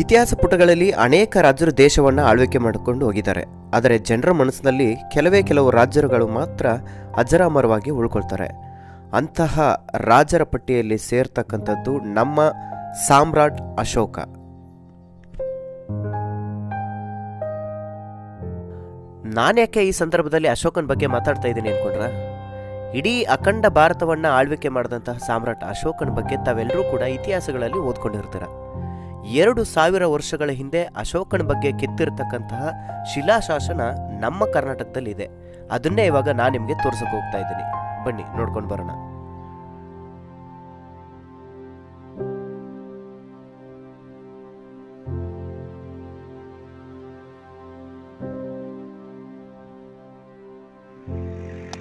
ಇತಿಹಾಸ ಪುಟಗಳಲ್ಲಿ ಅನೇಕ ರಾಜರು ದೇಶವನ್ನು ಆಳ್ವಿಕೆ ಮಾಡಿಕೊಂಡು ಹೋಗಿದ್ದಾರೆ. ಆದರೆ ಜನರ ಮನಸ್ಸಿನಲ್ಲಿ ಕೆಲವು ರಾಜರುಗಳು ಮಾತ್ರ ಅಜರಾಮರವಾಗಿ ಉಳ್ಕೊಳ್ತಾರೆ. ಅಂತಹ ರಾಜರ ಪಟ್ಟಿಯಲ್ಲಿ ಸೇರ್ತಕ್ಕಂಥದ್ದು ನಮ್ಮ ಸಾಮ್ರಾಟ್ ಅಶೋಕ. ನಾನ್ಯಾಕೆ ಈ ಸಂದರ್ಭದಲ್ಲಿ ಅಶೋಕನ ಬಗ್ಗೆ ಮಾತಾಡ್ತಾ ಇದ್ದೀನಿ ಅನ್ಕೊಂಡ್ರ? ಇಡೀ ಅಖಂಡ ಭಾರತವನ್ನು ಆಳ್ವಿಕೆ ಮಾಡಿದಂತಹ ಸಾಮ್ರಾಟ್ ಅಶೋಕನ ಬಗ್ಗೆ ತಾವೆಲ್ಲರೂ ಕೂಡ ಇತಿಹಾಸಗಳಲ್ಲಿ ಓದ್ಕೊಂಡಿರ್ತೀರ. 2000 ವರ್ಷಗಳ ಹಿಂದೆ ಅಶೋಕನ ಬಗ್ಗೆ ಕೆತ್ತಿರ್ತಕ್ಕಂತಹ ಶಿಲಾಶಾಸನ ನಮ್ಮ ಕರ್ನಾಟಕದಲ್ಲಿದೆ. ಅದನ್ನೇ ಇವಾಗ ನಾನು ನಿಮಗೆ ತೋರ್ಸಕ್ಕೆ ಹೋಗ್ತಾ ಇದ್ದೀನಿ. ಬನ್ನಿ ನೋಡ್ಕೊಂಡು ಬರೋಣ.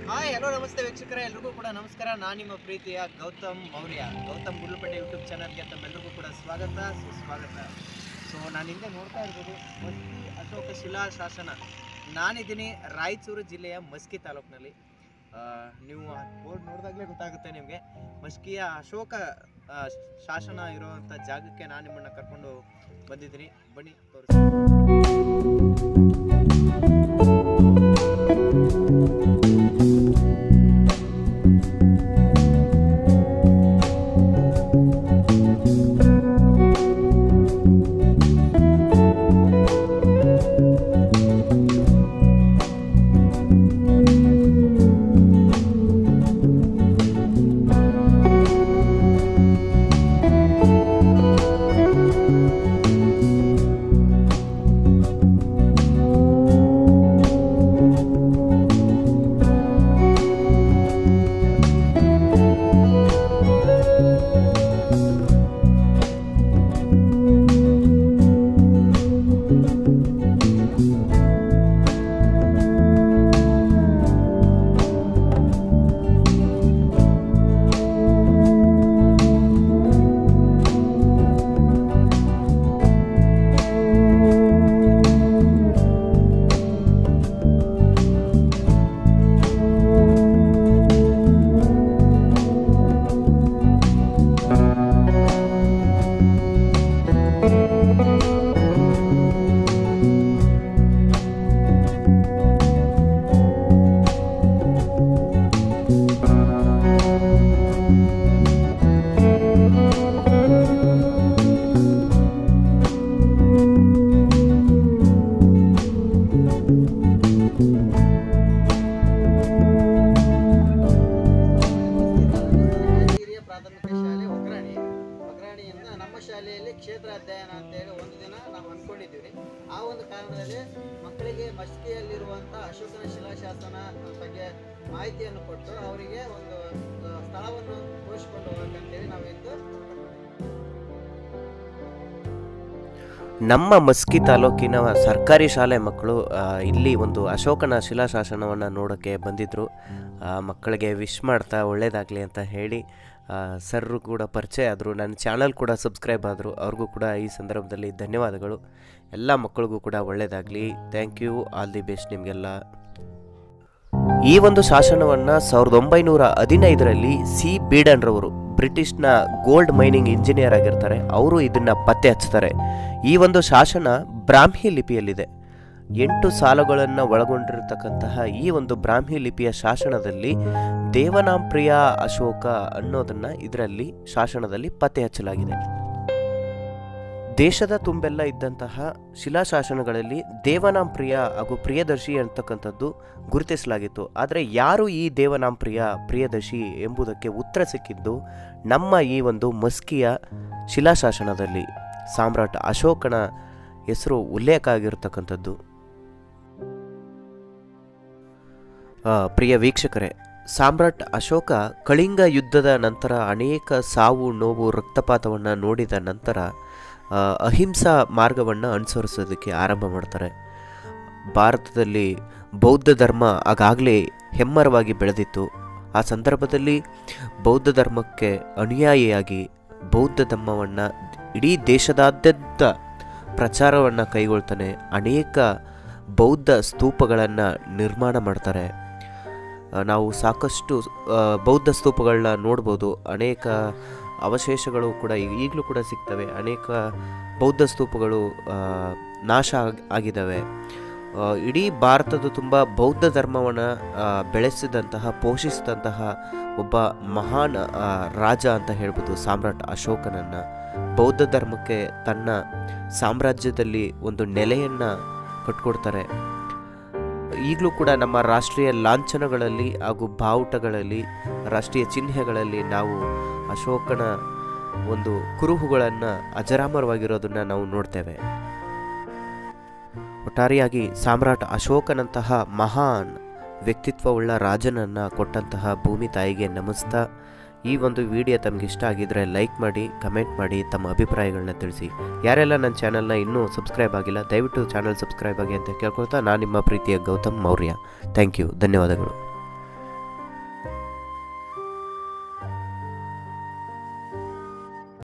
ಹಾಯ್, ಹಲೋ, ನಮಸ್ತೆ ವೀಕ್ಷಕರೇ, ಎಲ್ರಿಗೂ ಕೂಡ ನಮಸ್ಕಾರ. ನಾನು ನಿಮ್ಮ ಪ್ರೀತಿಯ ಗೌತಮ್ ಮೌರ್ಯ. ಗೌತಮ್ ಗುಂಡ್ಲುಪೇಟೆ ಯೂಟ್ಯೂಬ್ ಚಾನಲ್ಗೆ ತಮ್ಮೆಲ್ಲರಿಗೂ ಕೂಡ ಸ್ವಾಗತ, ಸುಸ್ವಾಗತ. ಸೊ ನಾನು ಹಿಂದೆ ನೋಡ್ತಾ ಇರ್ಬೋದು ಮಸ್ಕಿ ಅಶೋಕ ಶಿಲಾಶಾಸನ. ನಾನಿದ್ದೀನಿ ರಾಯಚೂರು ಜಿಲ್ಲೆಯ ಮಸ್ಕಿ ತಾಲೂಕಿನಲ್ಲಿ. ನೀವು ಬೋರ್ಡ್ ನೋಡಿದಾಗಲೇ ಗೊತ್ತಾಗುತ್ತೆ ನಿಮಗೆ. ಮಸ್ಕಿಯ ಅಶೋಕ ಶಾಸನ ಇರುವಂಥ ಜಾಗಕ್ಕೆ ನಾನು ನಿಮ್ಮನ್ನು ಕರ್ಕೊಂಡು ಬಂದಿದ್ದೀನಿ. ಬನ್ನಿ ಶಾಲೆಯಲ್ಲಿ ಕ್ಷೇತ್ರ ಅಧ್ಯಯನ ಅಂತೇಳಿ ಒಂದು ದಿನ ನಾವು ಅಂದ್ಕೊಂಡಿದ್ದೀವಿ. ಆ ಒಂದು ಕಾರಣದಲ್ಲಿ ಮಕ್ಕಳಿಗೆ ಮಸ್ಕಿಯಲ್ಲಿರುವಂಥ ಅಶೋಕನ ಶಿಲಾಶಾಸನ ಬಗ್ಗೆ ಮಾಹಿತಿಯನ್ನು ಕೊಟ್ಟು ಅವರಿಗೆ ಒಂದು ಸ್ಥಳವನ್ನು ತೋರಿಸಿಕೊಂಡು ಹೋಗಬೇಕಂತೇಳಿ ನಾವಿಂದು ನಮ್ಮ ಮಸ್ಕಿ ತಾಲೂಕಿನ ಸರ್ಕಾರಿ ಶಾಲೆ ಮಕ್ಕಳು ಇಲ್ಲಿ ಒಂದು ಅಶೋಕನ ಶಿಲಾಶಾಸನವನ್ನು ನೋಡೋಕ್ಕೆ ಬಂದಿದ್ದರು. ಮಕ್ಕಳಿಗೆ ವಿಶ್ ಮಾಡ್ತಾ ಒಳ್ಳೆಯದಾಗಲಿ ಅಂತ ಹೇಳಿ ಸರ್ರು ಕೂಡ ಪರಿಚಯ ಆದರು. ನನ್ನ ಚಾನಲ್ ಕೂಡ ಸಬ್ಸ್ಕ್ರೈಬ್ ಆದರು. ಅವ್ರಿಗೂ ಕೂಡ ಈ ಸಂದರ್ಭದಲ್ಲಿ ಧನ್ಯವಾದಗಳು. ಎಲ್ಲ ಮಕ್ಕಳಿಗೂ ಕೂಡ ಒಳ್ಳೆಯದಾಗಲಿ. Thank you, all the best ನಿಮಗೆಲ್ಲ. ಈ ಒಂದು ಶಾಸನವನ್ನು 1915ರಲ್ಲಿ ಸಿ ಬೀಡನ್ರವರು, ಬ್ರಿಟಿಷ್ನ ಗೋಲ್ಡ್ ಮೈನಿಂಗ್ ಇಂಜಿನಿಯರ್ ಆಗಿರ್ತಾರೆ, ಅವರು ಇದನ್ನು ಪತ್ತೆ ಹಚ್ತಾರೆ. ಈ ಒಂದು ಶಾಸನ ಬ್ರಾಹ್ಮಿ ಲಿಪಿಯಲ್ಲಿದೆ. 8 ಸಾಲುಗಳನ್ನು ಒಳಗೊಂಡಿರತಕ್ಕಂತಹ ಈ ಒಂದು ಬ್ರಾಹ್ಮಿ ಲಿಪಿಯ ಶಾಸನದಲ್ಲಿ ದೇವನಾಂಪ್ರಿಯ ಅಶೋಕ ಅನ್ನೋದನ್ನು ಇದರಲ್ಲಿ ಶಾಸನದಲ್ಲಿ ಪತ್ತೆ ಹಚ್ಚಲಾಗಿದೆ. ದೇಶದ ತುಂಬೆಲ್ಲ ಇದ್ದಂತಹ ಶಿಲಾಶಾಸನಗಳಲ್ಲಿ ದೇವನಾಂಪ್ರಿಯ ಹಾಗೂ ಪ್ರಿಯದರ್ಶಿ ಅಂತಕ್ಕಂಥದ್ದು ಗುರುತಿಸಲಾಗಿತ್ತು. ಆದರೆ ಯಾರು ಈ ದೇವನಾಂಪ್ರಿಯ ಪ್ರಿಯದರ್ಶಿ ಎಂಬುದಕ್ಕೆ ಉತ್ತರ ಸಿಕ್ಕಿದ್ದು ನಮ್ಮ ಈ ಒಂದು ಮಸ್ಕಿಯ ಶಿಲಾಶಾಸನದಲ್ಲಿ ಸಾಮ್ರಾಟ್ ಅಶೋಕನ ಹೆಸರು ಉಲ್ಲೇಖ ಆಗಿರತಕ್ಕಂಥದ್ದು. ಪ್ರಿಯ ವೀಕ್ಷಕರೇ, ಸಾಮ್ರಾಟ್ ಅಶೋಕ ಕಳಿಂಗ ಯುದ್ಧದ ನಂತರ ಅನೇಕ ಸಾವು ನೋವು ರಕ್ತಪಾತವನ್ನು ನೋಡಿದ ನಂತರ ಅಹಿಂಸಾ ಮಾರ್ಗವನ್ನು ಅನುಸರಿಸೋದಕ್ಕೆ ಆರಂಭ ಮಾಡ್ತಾರೆ. ಭಾರತದಲ್ಲಿ ಬೌದ್ಧ ಧರ್ಮ ಆಗಾಗಲೇ ಹೆಮ್ಮರವಾಗಿ ಬೆಳೆದಿತ್ತು. ಆ ಸಂದರ್ಭದಲ್ಲಿ ಬೌದ್ಧ ಧರ್ಮಕ್ಕೆ ಅನುಯಾಯಿಯಾಗಿ ಬೌದ್ಧ ಧರ್ಮವನ್ನು ಇಡೀ ದೇಶದಾದ್ಯಂತ ಪ್ರಚಾರವನ್ನು ಕೈಗೊಳ್ತಾನೆ. ಅನೇಕ ಬೌದ್ಧ ಸ್ತೂಪಗಳನ್ನು ನಿರ್ಮಾಣ ಮಾಡ್ತಾರೆ. ನಾವು ಸಾಕಷ್ಟು ಬೌದ್ಧ ಸ್ತೂಪಗಳನ್ನ ನೋಡ್ಬೋದು. ಅನೇಕ ಅವಶೇಷಗಳು ಕೂಡ ಈಗಲೂ ಕೂಡ ಸಿಗ್ತವೆ. ಅನೇಕ ಬೌದ್ಧ ಸ್ತೂಪಗಳು ನಾಶ ಆಗಿದ್ದಾವೆ. ಇಡೀ ಭಾರತದ ತುಂಬ ಬೌದ್ಧ ಧರ್ಮವನ್ನು ಬೆಳೆಸಿದಂತಹ ಪೋಷಿಸಿದಂತಹ ಒಬ್ಬ ಮಹಾನ್ ರಾಜ ಅಂತ ಹೇಳ್ಬೋದು ಸಾಮ್ರಾಟ್ ಅಶೋಕನನ್ನು. ಬೌದ್ಧ ಧರ್ಮಕ್ಕೆ ತನ್ನ ಸಾಮ್ರಾಜ್ಯದಲ್ಲಿ ಒಂದು ನೆಲೆಯನ್ನು ಕಟ್ಕೊಡ್ತಾರೆ. ಈಗಲೂ ಕೂಡ ನಮ್ಮ ರಾಷ್ಟ್ರೀಯ ಲಾಂಛನಗಳಲ್ಲಿ ಹಾಗೂ ಬಾವುಟಗಳಲ್ಲಿ, ರಾಷ್ಟ್ರೀಯ ಚಿಹ್ನೆಗಳಲ್ಲಿ ನಾವು ಅಶೋಕನ ಒಂದು ಕುರುಹುಗಳನ್ನು ಅಜರಾಮರವಾಗಿರೋದನ್ನು ನಾವು ನೋಡ್ತೇವೆ. ಒಟ್ಟಾರೆಯಾಗಿ ಸಾಮ್ರಾಟ್ ಅಶೋಕನಂತಹ ಮಹಾನ್ ವ್ಯಕ್ತಿತ್ವವುಳ್ಳ ರಾಜನನ್ನು ಕೊಟ್ಟಂತಹ ಭೂಮಿ ತಾಯಿಗೆ ನಮಿಸ್ತಾ, ಈ ಒಂದು ವಿಡಿಯೋ ತಮಗೆ ಇಷ್ಟ ಆಗಿದ್ದರೆ ಲೈಕ್ ಮಾಡಿ, ಕಮೆಂಟ್ ಮಾಡಿ, ತಮ್ಮ ಅಭಿಪ್ರಾಯಗಳನ್ನ ತಿಳಿಸಿ. ಯಾರೆಲ್ಲ ನನ್ನ ಚಾನಲ್ನ ಇನ್ನೂ ಸಬ್ಸ್ಕ್ರೈಬ್ ಆಗಿಲ್ಲ, ದಯವಿಟ್ಟು ಚಾನಲ್ ಸಬ್ಸ್ಕ್ರೈಬ್ ಆಗಿ ಅಂತ ಕೇಳ್ಕೊಳ್ತಾ, ನಾನು ನಿಮ್ಮ ಪ್ರೀತಿಯ ಗೌತಮ್ ಮೌರ್ಯ. ಥ್ಯಾಂಕ್ ಯು, ಧನ್ಯವಾದಗಳು.